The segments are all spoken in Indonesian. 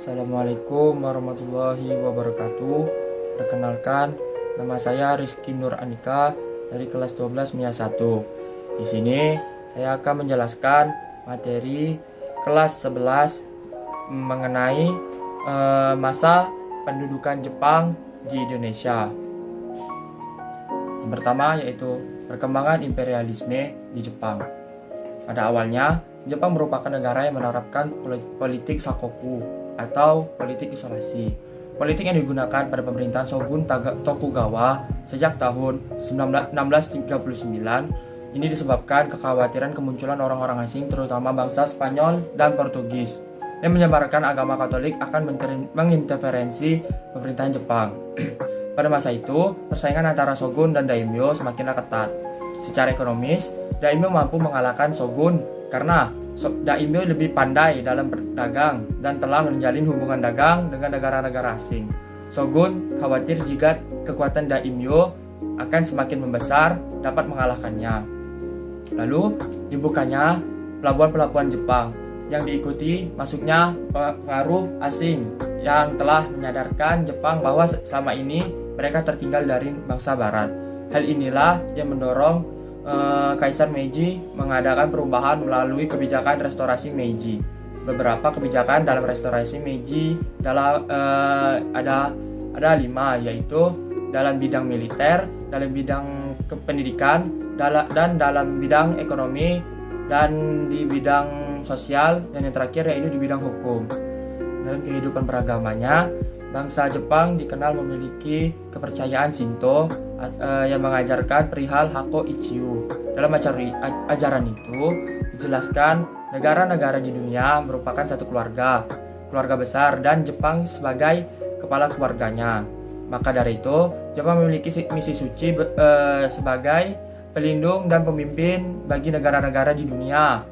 Assalamualaikum warahmatullahi wabarakatuh. Perkenalkan, nama saya Rizky Nur Andika dari kelas 12 MIA 1. Di sini saya akan menjelaskan materi kelas 11 mengenai masa pendudukan Jepang di Indonesia. Yang pertama yaitu perkembangan imperialisme di Jepang. Pada awalnya, Jepang merupakan negara yang menerapkan politik sakoku atau politik isolasi. Politik yang digunakan pada pemerintahan Shogun Tokugawa sejak tahun 1639 ini disebabkan kekhawatiran kemunculan orang-orang asing terutama bangsa Spanyol dan Portugis yang menyebarkan agama Katolik akan menginterferensi pemerintahan Jepang. Pada masa itu, persaingan antara Shogun dan Daimyo semakinlah ketat. Secara ekonomis, Daimyo mampu mengalahkan Shogun karena Daimyo lebih pandai dalam berdagang dan telah menjalin hubungan dagang dengan negara-negara asing. Shogun khawatir jika kekuatan Daimyo akan semakin membesar dapat mengalahkannya. Lalu dibukanya pelabuhan-pelabuhan Jepang yang diikuti masuknya pengaruh asing yang telah menyadarkan Jepang bahwa selama ini mereka tertinggal dari bangsa barat. Hal inilah yang mendorong Kaisar Meiji mengadakan perubahan melalui kebijakan restorasi Meiji. Beberapa kebijakan dalam restorasi Meiji ada 5, yaitu dalam bidang militer, dalam bidang pendidikan, dan dalam bidang ekonomi, dan di bidang sosial, dan yang terakhir yaitu di bidang hukum. Dalam kehidupan beragamanya, bangsa Jepang dikenal memiliki kepercayaan Shinto yang mengajarkan perihal Hako Ichiu. Dalam ajaran itu dijelaskan negara-negara di dunia merupakan satu keluarga besar dan Jepang sebagai kepala keluarganya. Maka dari itu, Jepang memiliki misi suci sebagai pelindung dan pemimpin bagi negara-negara di dunia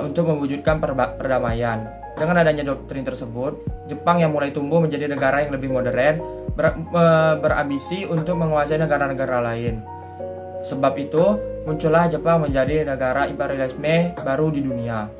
untuk mewujudkan perdamaian. Dengan adanya doktrin tersebut, Jepang yang mulai tumbuh menjadi negara yang lebih modern berambisi untuk menguasai negara-negara lain. Sebab itu, muncullah Jepang menjadi negara imperialisme baru di dunia.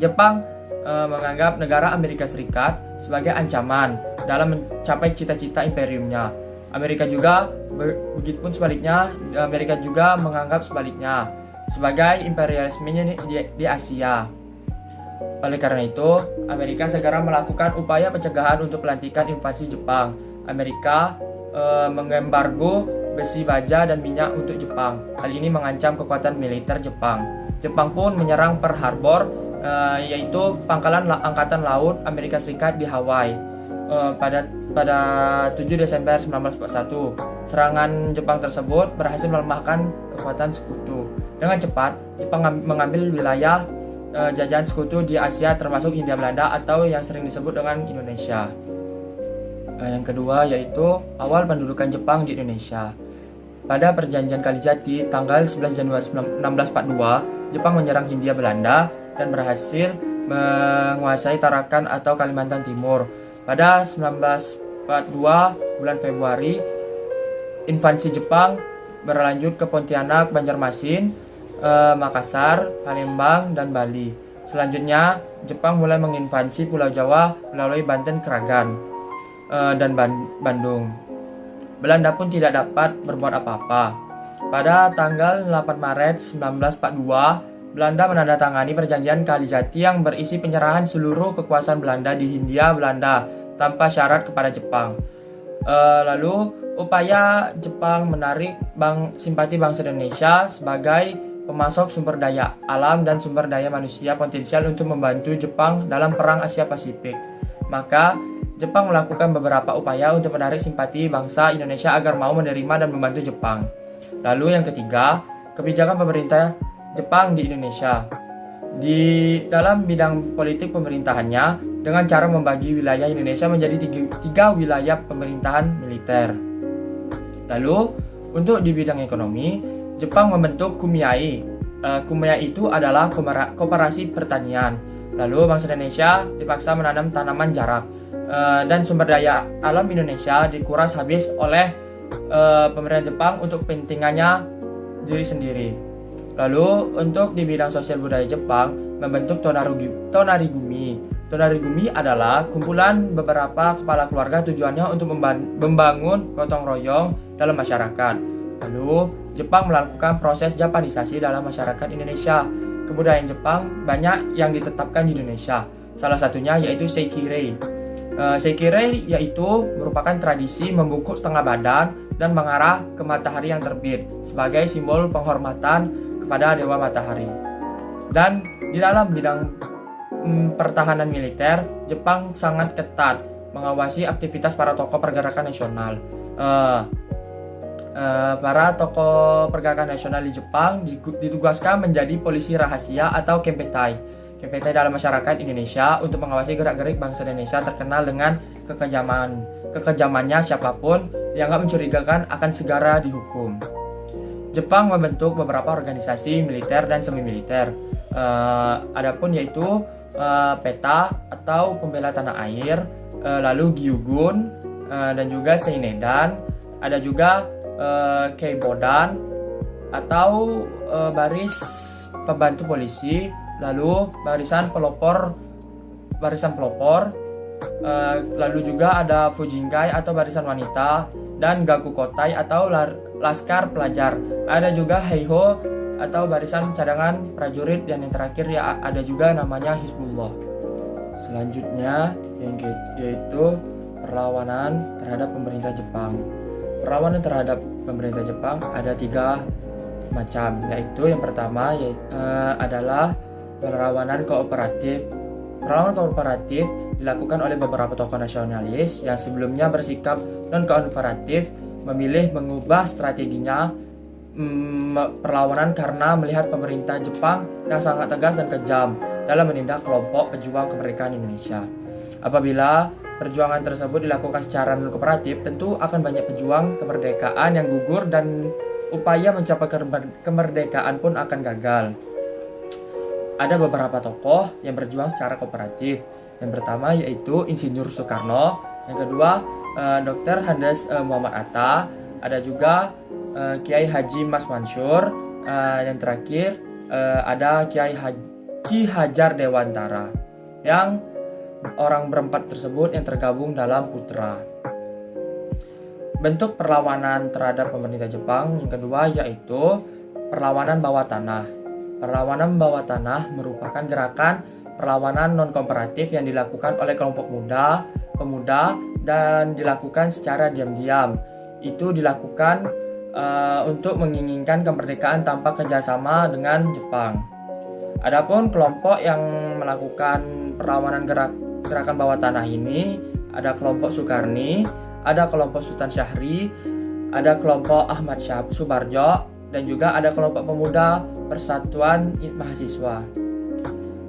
Jepang menganggap negara Amerika Serikat sebagai ancaman dalam mencapai cita-cita imperiumnya. Begitupun sebaliknya, Amerika juga menganggap sebaliknya sebagai imperialismenya di Asia. Oleh karena itu, Amerika segera melakukan upaya pencegahan untuk pelantikan invasi Jepang. Amerika mengembargo besi baja dan minyak untuk Jepang. Hal ini mengancam kekuatan militer Jepang. Jepang pun menyerang Pearl Harbor, yaitu pangkalan angkatan laut Amerika Serikat di Hawaii pada 7 Desember 1941. Serangan Jepang tersebut berhasil melemahkan kekuatan sekutu. Dengan cepat, Jepang mengambil wilayah jajahan sekutu di Asia termasuk Hindia Belanda atau yang sering disebut dengan Indonesia. Yang kedua yaitu awal pendudukan Jepang di Indonesia. Pada perjanjian Kalijati tanggal 11 Januari 1642, Jepang menyerang Hindia Belanda dan berhasil menguasai Tarakan atau Kalimantan Timur. Pada 1942 bulan Februari, invasi Jepang berlanjut ke Pontianak, Banjarmasin, Makassar, Palembang, dan Bali. Selanjutnya, Jepang mulai menginvasi Pulau Jawa melalui Banten, Kragan, dan Bandung. Belanda pun tidak dapat berbuat apa-apa. Pada tanggal 8 Maret 1942, Belanda menandatangani perjanjian Kalijati yang berisi penyerahan seluruh kekuasaan Belanda di Hindia Belanda tanpa syarat kepada Jepang. Lalu, upaya Jepang menarik simpati bangsa Indonesia sebagai pemasok sumber daya alam dan sumber daya manusia potensial untuk membantu Jepang dalam Perang Asia Pasifik. Maka, Jepang melakukan beberapa upaya untuk menarik simpati bangsa Indonesia agar mau menerima dan membantu Jepang. Lalu yang ketiga, kebijakan pemerintah Jepang di Indonesia. Di dalam bidang politik pemerintahannya, dengan cara membagi wilayah Indonesia menjadi tiga wilayah pemerintahan militer. Lalu, untuk di bidang ekonomi, Jepang membentuk Kumiai. Kumiai itu adalah koperasi pertanian. Lalu bangsa Indonesia dipaksa menanam tanaman jarak. Dan sumber daya alam Indonesia dikuras habis oleh pemerintah Jepang untuk kepentingannya diri sendiri. Lalu untuk di bidang sosial budaya Jepang membentuk Tonarigumi. Tonarigumi adalah kumpulan beberapa kepala keluarga tujuannya untuk membangun gotong royong dalam masyarakat. Lalu, Jepang melakukan proses Japanisasi dalam masyarakat Indonesia. Kebudayaan Jepang banyak yang ditetapkan di Indonesia. Salah satunya yaitu Seikirei. Seikirei yaitu merupakan tradisi membungkuk setengah badan dan mengarah ke matahari yang terbit sebagai simbol penghormatan kepada Dewa Matahari. Dan di dalam bidang pertahanan militer, Jepang sangat ketat mengawasi aktivitas para tokoh pergerakan nasional. Para tokoh pergerakan nasional di Jepang ditugaskan menjadi polisi rahasia atau Kempetai. Kempetai dalam masyarakat Indonesia untuk mengawasi gerak-gerik bangsa Indonesia terkenal dengan kekejamannya. Siapapun yang dianggap mencurigakan akan segera dihukum. Jepang membentuk beberapa organisasi militer dan semi-militer. Adapun yaitu PETA atau Pembela Tanah Air, lalu Gyugun dan juga Seinedan, ada juga Keibodan atau baris pembantu polisi, lalu barisan pelopor, lalu juga ada Fujinkai atau barisan wanita, dan Gakukotai atau laskar pelajar. Ada juga Heiho atau barisan cadangan prajurit, dan yang terakhir ya ada juga namanya Hizbullah. Selanjutnya yaitu perlawanan terhadap pemerintah Jepang. Perlawanan terhadap pemerintah Jepang ada 3 macam, yaitu yang pertama adalah perlawanan kooperatif. Perlawanan kooperatif dilakukan oleh beberapa tokoh nasionalis yang sebelumnya bersikap non-kooperatif memilih mengubah strateginya perlawanan karena melihat pemerintah Jepang yang sangat tegas dan kejam dalam menindak kelompok pejuang kemerdekaan Indonesia. Apabila perjuangan tersebut dilakukan secara non-kooperatif, tentu akan banyak pejuang kemerdekaan yang gugur dan upaya mencapai kemerdekaan pun akan gagal. Ada beberapa tokoh yang berjuang secara kooperatif. Yang pertama yaitu Insinyur Soekarno, yang kedua Dr. Handes Muhammad Atta, ada juga Kiai Haji Mas Mansur, yang terakhir ada Ki Hajar Dewantara, yang orang berempat tersebut yang tergabung dalam Putra. Bentuk perlawanan terhadap pemerintah Jepang yang kedua yaitu perlawanan bawah tanah. Perlawanan bawah tanah merupakan gerakan perlawanan non-kooperatif yang dilakukan oleh kelompok pemuda dan dilakukan secara diam-diam. Itu dilakukan untuk menginginkan kemerdekaan tanpa kerjasama dengan Jepang. Adapun kelompok yang melakukan perlawanan gerakan bawah tanah ini ada kelompok Sukarni, ada kelompok Sultan Syahri, ada kelompok Ahmad Subarjo, dan juga ada kelompok pemuda Persatuan Mahasiswa.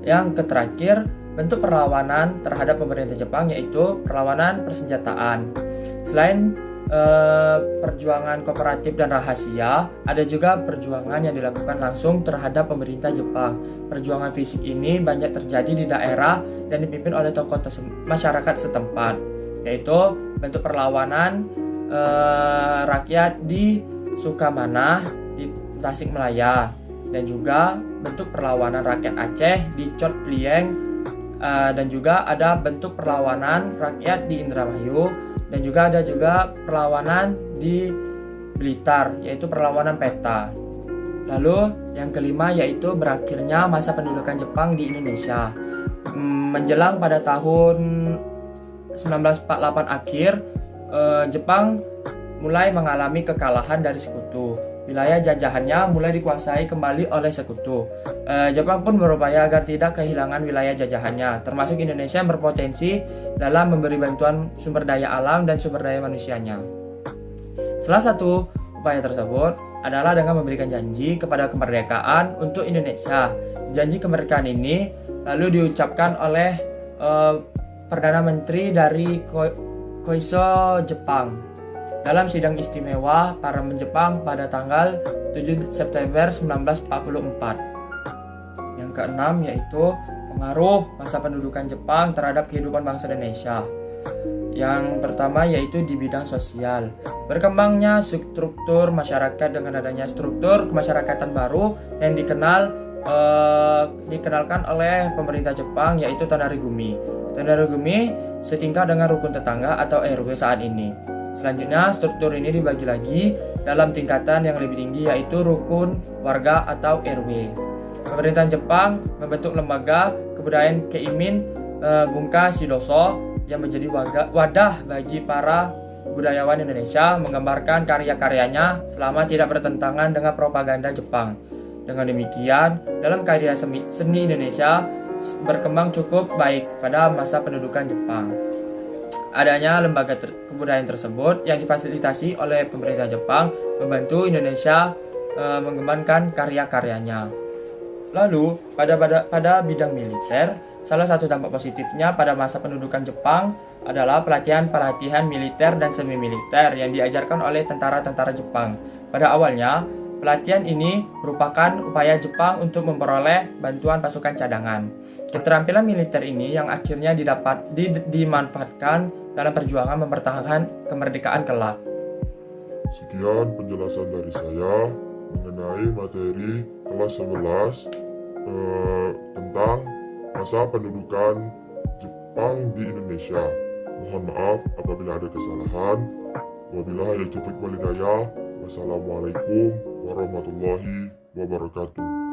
Yang terakhir, bentuk perlawanan terhadap pemerintah Jepang yaitu perlawanan persenjataan. Selain perjuangan kooperatif dan rahasia, ada juga perjuangan yang dilakukan langsung terhadap pemerintah Jepang. Perjuangan fisik ini banyak terjadi di daerah dan dipimpin oleh tokoh masyarakat setempat, yaitu bentuk perlawanan rakyat di Sukamanah, di Tasikmalaya, dan juga bentuk perlawanan rakyat Aceh di Chot Lieng, dan juga ada bentuk perlawanan rakyat di Indramayu, dan juga ada perlawanan di Blitar, yaitu perlawanan PETA. Lalu yang kelima yaitu berakhirnya masa pendudukan Jepang di Indonesia. Menjelang pada tahun 1948 akhir, Jepang mulai mengalami kekalahan dari sekutu. Wilayah jajahannya mulai dikuasai kembali oleh sekutu. Jepang pun berupaya agar tidak kehilangan wilayah jajahannya, termasuk Indonesia yang berpotensi dalam memberi bantuan sumber daya alam dan sumber daya manusianya. Salah satu upaya tersebut adalah dengan memberikan janji kepada kemerdekaan untuk Indonesia. Janji kemerdekaan ini lalu diucapkan oleh Perdana Menteri dari Koisho Jepang dalam sidang istimewa Parlemen Jepang pada tanggal 7 September 1944. Yang keenam yaitu pengaruh masa pendudukan Jepang terhadap kehidupan bangsa Indonesia. Yang pertama yaitu di bidang sosial. Berkembangnya struktur masyarakat dengan adanya struktur kemasyarakatan baru yang dikenal dikenalkan oleh pemerintah Jepang, yaitu Tonarigumi. Tonarigumi setingkat dengan rukun tetangga atau RW saat ini. Selanjutnya, struktur ini dibagi lagi dalam tingkatan yang lebih tinggi, yaitu rukun warga atau RW. Pemerintahan Jepang membentuk lembaga kebudayaan Keimin Bunka Shidoso yang menjadi wadah bagi para budayawan Indonesia menggambarkan karya-karyanya selama tidak bertentangan dengan propaganda Jepang. Dengan demikian, dalam karya seni Indonesia berkembang cukup baik pada masa pendudukan Jepang. Adanya lembaga kebudayaan tersebut yang difasilitasi oleh pemerintah Jepang membantu Indonesia mengembangkan karya-karyanya. Lalu, pada bidang militer, salah satu dampak positifnya pada masa pendudukan Jepang adalah pelatihan militer dan semi militer yang diajarkan oleh tentara-tentara Jepang. Pada awalnya, pelatihan ini merupakan upaya Jepang untuk memperoleh bantuan pasukan cadangan. Keterampilan militer ini yang akhirnya dimanfaatkan dalam perjuangan mempertahankan kemerdekaan kelak. Sekian penjelasan dari saya mengenai materi kelas 11 tentang masa pendudukan Jepang di Indonesia. Mohon maaf apabila ada kesalahan. Wabillahi taufiq wal hidayah. Wassalamualaikum warahmatullahi wabarakatuh.